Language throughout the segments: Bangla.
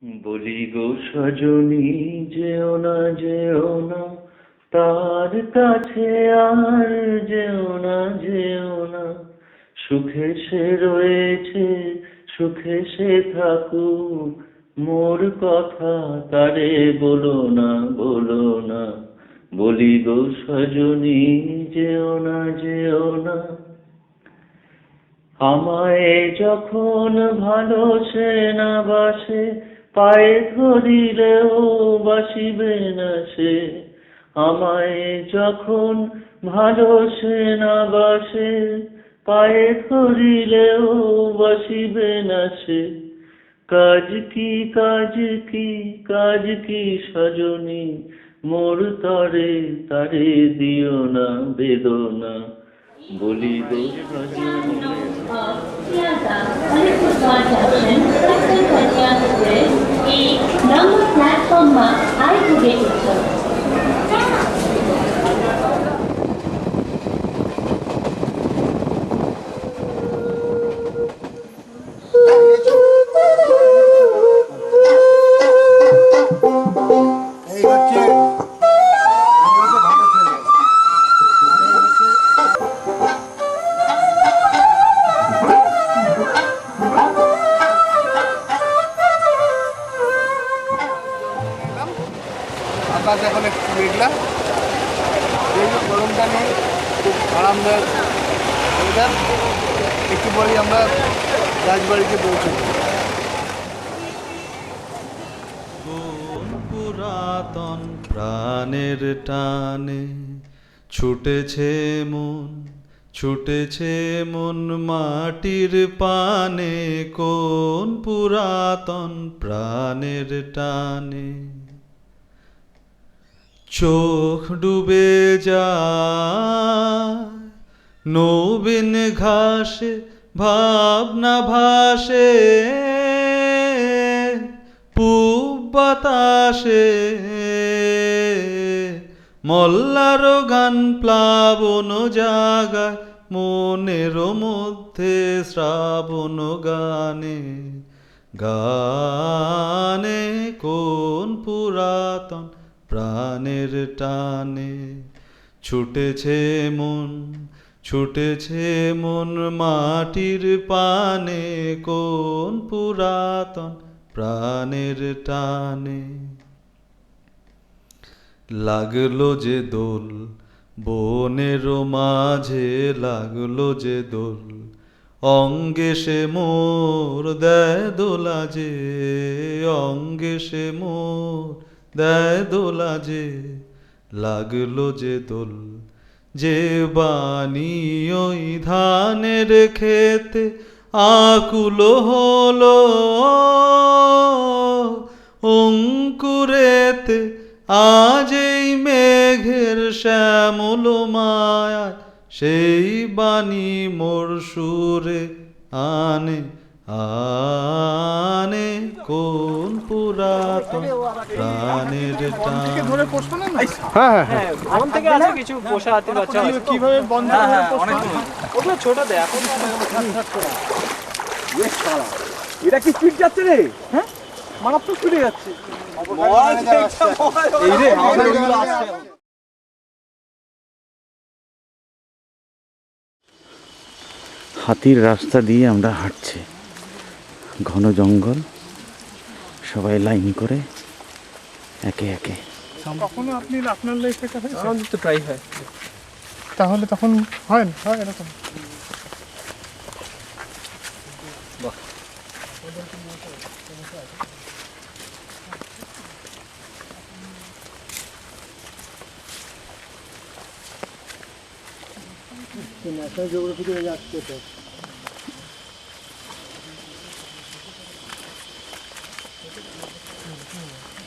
বলি গো সজনী, যেও না যেও না, তার কাছে আর যেও না যেও না। সুখে সে রয়েছে, সুখে সে থাকুক, মোর কথা তারে বলো না বলো না। বলি গো সজনী, যেও না যেও না। আমায় যখন ভালো সে না বাসে, পায়ে ধরিলেও বাসিবে না সে। আমায় যখন ভালো সে না বাসে, পায়ে ধরিলেও বাসিবে না সে। কাজ কি কাজ কি কাজ কি সজনী, মোর তরে তারে দিও না বেদনা। বলি গো সজনী। এই নম্বর প্ল্যাটফর্মમાં આવી ગયું છે। আকাশ এখন একটু মেঘলা, এই গরমটা নেই, খুব আরামদায়ক ওয়েদার। একটু পরেই আমরা রাজবাড়িতে পৌঁছব। পুরাতন প্রাণের টানে ছুটেছে মন, ছুটেছে মন মাটির পানে। কোন পুরাতন প্রাণের টানে চোখ ডুবে যায় নবীন ঘাসে, ভাবনা ভাসে পূব বাতাসে। মল্লার গান প্লাবন জাগায় মনের মধ্যে শ্রাবণ গানে গানে। কোন পুরাতন প্রাণের টানে ছুটেছে মন, ছুটেছে মন মাটির পানে। কোন পুরাতন প্রাণের টানে লাগলো যে দোল বনের মাঝে, লাগলো যে দোল অঙ্গে সে মোর দেয় দোলা যে, অঙ্গে সে মোর দেয় দোলা যে। লাগলো যে দোল যে বাণী ওই ধানের খেতে আকুল হলো অঙ্কুরেতে। আজ এই মেঘের শ্যামল মায়ায় সেই বাণী মোর সুরে আনে আনে। কোন পুরাতন প্রাণের টানে। বন থেকে আছে কিছু পোষা হাতির বাচ্চা আছে। কিভাবে বন্ধ ওগুলো ছোট দেয় এখন। এটা কি স্পিড যাচ্ছে রে? হ্যাঁ, মারাত্মক স্পিডে যাচ্ছে। এই রে হাতির রাস্তা দিয়ে আমরা হাঁটছি, ঘন জঙ্গল, সবাই লাইন করে একে একে। কখনো আপনি আপনার লাইফে এটা হয়েছে? আমাদের তো ট্রাই হয়। তাহলে তখন হয় না, হয় এরকম। ন্যাশনাল জিওগ্রাফি থেকে আসছে তো।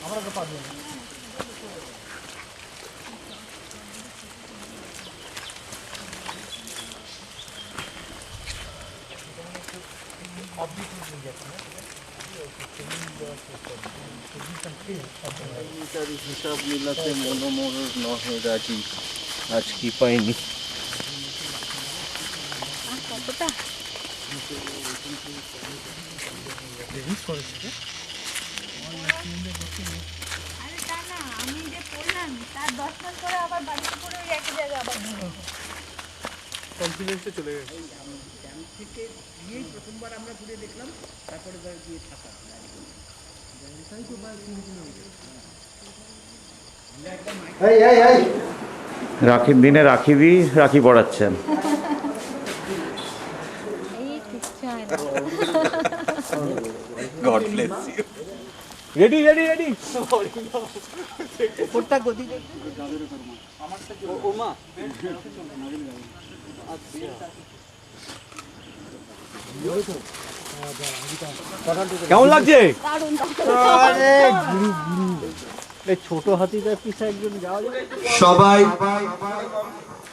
আমরা তো পারবো না। হিসাব মিলাতে মনোমোর নহে রাজি, আজ কি পাইনি। কতটা জিনিস করেছে কনফিডেন্সে চলে গেছে। রাখির দিনে রাখি পড়াচ্ছেন। Ready ready ready. কেমন লাগছে? ছোট হাতিটার পিছে একজন যাওয়া যাবে। সবাই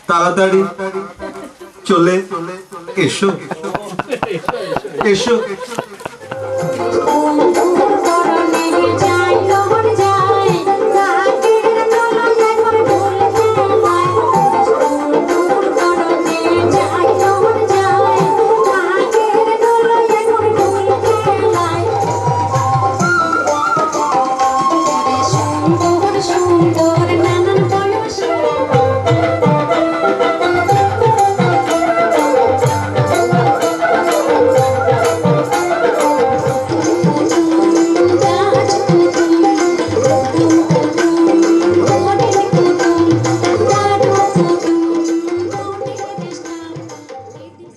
তাড়াতাড়ি চলে এসো এসো।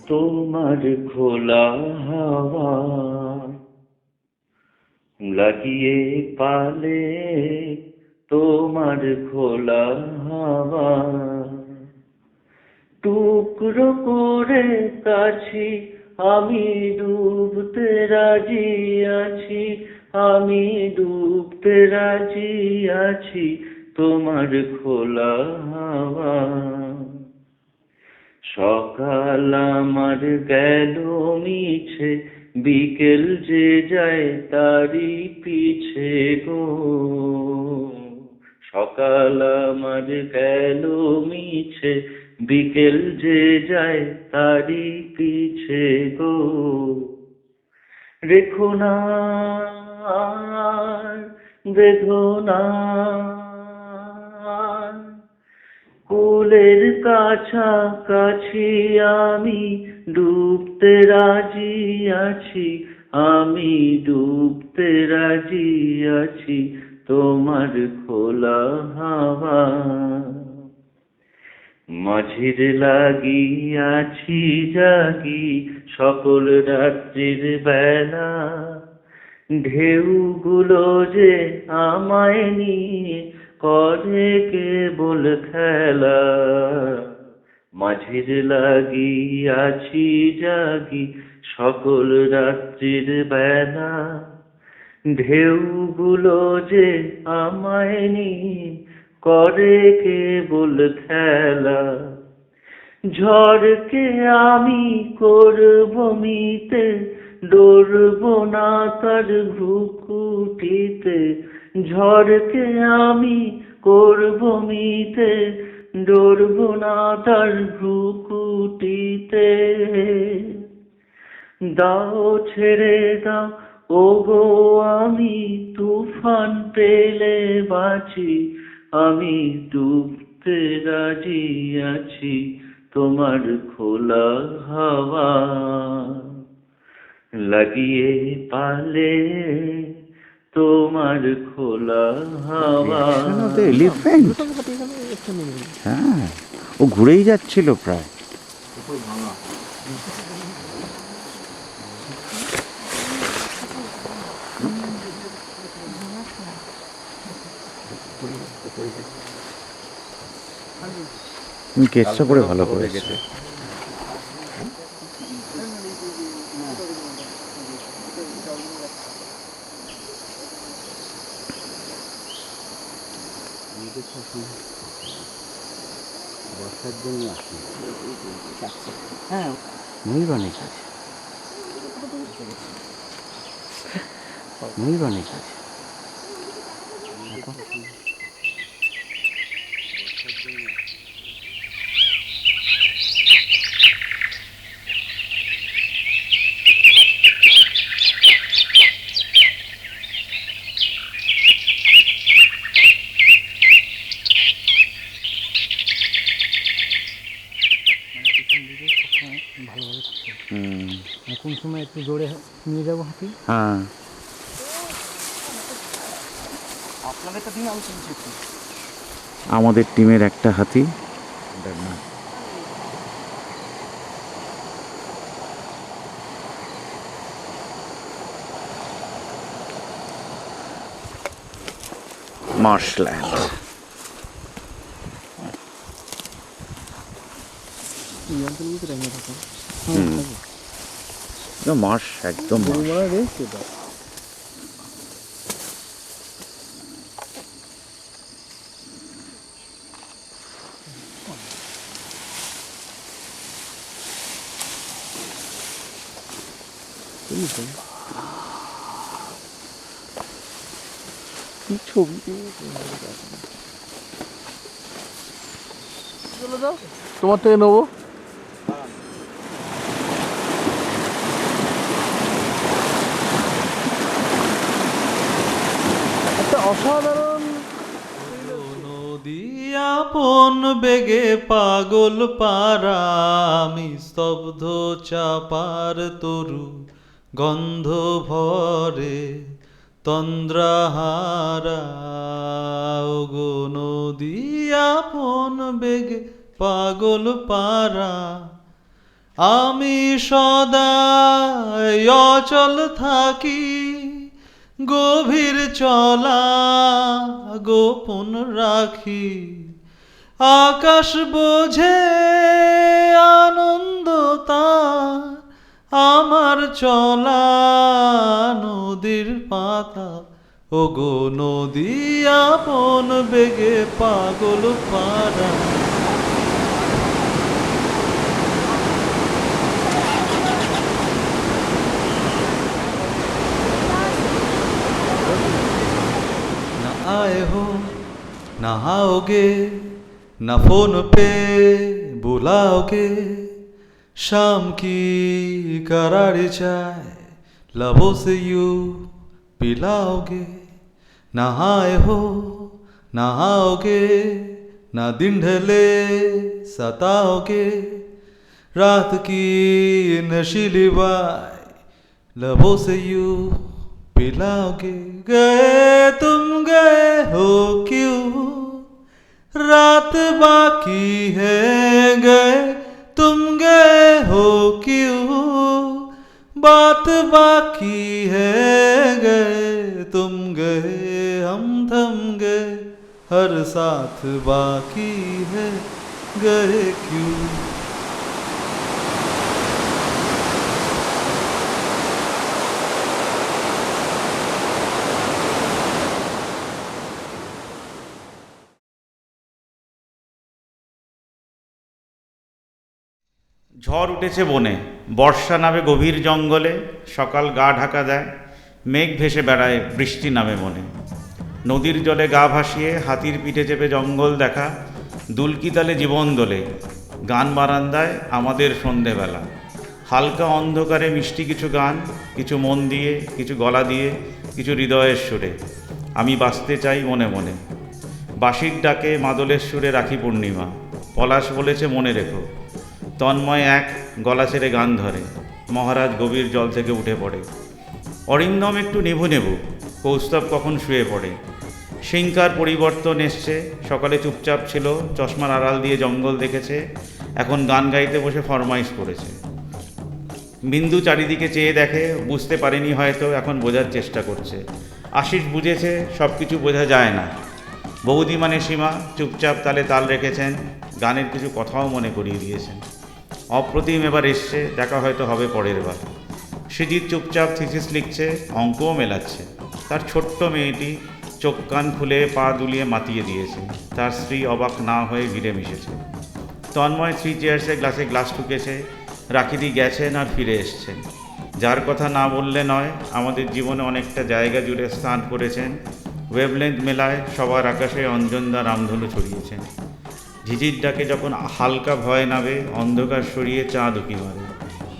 তোমার খোলা হাওয়া লাগিয়ে পালে, তোমার খোলা হাওয়া টুকরো করে কাছি, আমি ডুবতে রাজি আছি, আমি ডুবতে রাজি আছি, তোমার খোলা হাওয়া। সকাল আমার গেল মিছে, বিকেল যে যায় তারি পিছে গো। সকাল আমার গেল মিছে, বিকেল যে যায় তারি পিছে গো। রেখো না বেঁধো না, কুলের কাছাকাছি আমি ডুবতে রাজি আছি, আমি ডুবতে রাজি আছি, তোমার খোলা হাওয়া। মাঝির লাগি আছি জাগি সকল রাত্রির বেলা, ঢেউগুলো যে আমায় নিয়ে করে কেবল খেলা। মাঝির লাগি আছি জাগি সকল রাত্রির বেলা, ঢেউগুলো যে আমায় নিয়ে করে কেবল খেলা। ঝড়কে আমি করব মিতে, ডরব না তার ভ্রুকুটিতে। ঝড়কে আমি করব মিতে, ডরব না তার ভ্রুকুটিতে। দাও ছেড়ে দাও ওগো আমি তুফান পেলে বাঁচি, আমি ডুবতে রাজি আছি, তোমার খোলা হাওয়া লাগিয়ে পালে, তোমার খোলা হাওয়া। এলিফ্যান্ট, হ্যাঁ ও ঘুরেই যাচ্ছিল প্রায়। কেসটা করে ভালো করেছে। বর্ষার জন্য আসি। হ্যাঁ ময়ূরবাণী কাছে, ময়ূরবাণী কাছে। সময় একটু জোরে নিয়ে যাবো হাতি। হ্যাঁ, আপনাদেরটা দিন আমি শুনছি একটু। আমাদের টিমের একটা হাতি। মার্শল্যান্ড। এই অঞ্চলগুলোতে রেঙ্গে থাকে। মার্শ, একদম মার্শ। গরুমারা রেঞ্জ এটা। কি ছবি চলে যাও, তোমার থেকে নেবো। একটা অসাধারণ নদী আপন বেগে পাগল পারা, আমি স্তব্ধ চাপার তরু গন্ধ ভরে তন্দ্রাহারা। ওগো নদী আপন বেগে পাগল পারা, আমি সদাই অচল থাকি, গভীর চলা গোপন রাখি। আকাশ বোঝে আনন্দ তার, আমার চলা নদীর পাতা। ওগো নদী আপন বেগে পাগল পারা। ना आए हो नहाओगे, न फोन पे बुलाओगे, शाम की करारी चाय लबों से यूं पिलाओगे। नहाए हो नहाओगे, ना दिन ढले सताओगे, रात की नशीली बाय लबों से यूं पिलाओगे। गए हो क्यों, रात बाकी है, गए तुम गए हो क्यों, बात बाकी है, गए तुम गए हम थम गए, हर साथ बाकी है, गए क्यों। ঝড় উঠেছে বনে, বর্ষা নামে গভীর জঙ্গলে, সকাল গা ঢাকা দেয়, মেঘ ভেসে বেড়ায়, বৃষ্টি নামে মনে। নদীর জলে গা ভাসিয়ে হাতির পিঠে চেপে জঙ্গল দেখা, দুলকি তালে জীবন দোলে, গান বারান্দায় আমাদের সন্ধেবেলা। হালকা অন্ধকারে মিষ্টি কিছু গান, কিছু মন দিয়ে, কিছু গলা দিয়ে, কিছু হৃদয়ের সুরে। আমি বাঁচতে চাই মনে মনে। বাঁশির ডাকে মাদলের সুরে রাখি পূর্ণিমা, পলাশ বলেছে মনে রেখো। তন্ময় এক গলা ছেড়ে গান ধরে, মহারাজ গভীর জল থেকে উঠে পড়ে। অরিন্দম একটু নেবু নেবু, কৌস্তব কখন শুয়ে পড়ে। সিংকার পরিবর্তন এসছে, সকালে চুপচাপ ছিল, চশমার আড়াল দিয়ে জঙ্গল দেখেছে, এখন গান গাইতে বসে ফরমাইশ করেছে। বিন্দু চারিদিকে চেয়ে দেখে, বুঝতে পারেনি হয়তো, এখন বোঝার চেষ্টা করছে। আশিস বুঝেছে সব কিছু বোঝা যায় না। বৌদি মানে সীমা চুপচাপ তালে তাল রেখেছেন, গানের কিছু কথাও মনে করিয়ে দিয়েছেন। অপ্রতিম এবার এসছে, দেখা হয়তো হবে পরের বার। সৃজিত চুপচাপ থিসিস লিখছে, অঙ্কও মেলাচ্ছে। তার ছোট্ট মেয়েটি চোখ কান খুলে পা দুলিয়ে মাতিয়ে দিয়েছে, তার স্ত্রী অবাক না হয়ে ভিড়ে মিশেছে। তন্ময় 3 চেয়ার্সে গ্লাসে গ্লাস ঠুকেছে, রাখিদি গেছেন আর ফিরে এসছেন। যার কথা না বললে নয়, আমাদের জীবনে অনেকটা জায়গা জুড়ে স্থান করেছেন। ওয়েভলেন্থ মেলায় সবার আকাশে অঞ্জনদা রামধনু ছড়িয়েছেন। ঝিঝির ডাকে যখন হালকা ভয় নামে, অন্ধকার সরিয়ে চাঁদ উঁকি মারে,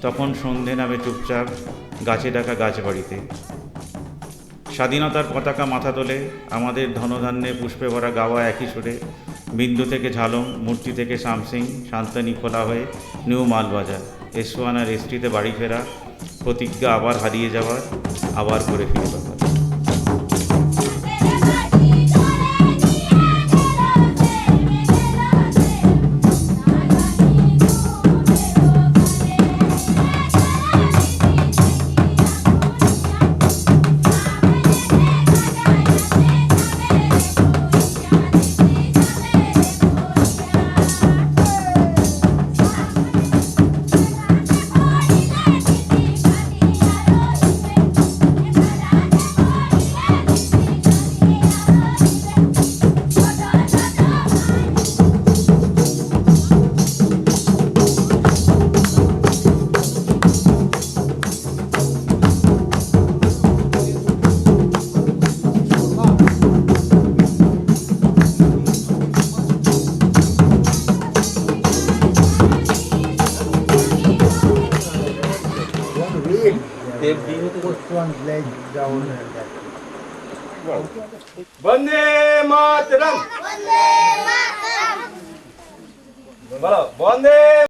তখন সন্ধে নামে চুপচাপ গাছে ডাকা গাছবাড়িতে। স্বাধীনতার পতাকা মাথা তোলে, আমাদের ধনধান্যে পুষ্পে ভরা গাওয়া একই সুরে। বিন্দু থেকে ঝালম, মূর্তি থেকে শামসিং, শান্তানি খোলা হয়ে নিউ মালবাজার, S1 আর S3তে বাড়ি ফেরা, প্রতিজ্ঞা আবার হারিয়ে যাওয়ার, আবার করে ফিরে পাবার। বন্দে মাতরম। বলো বন্দে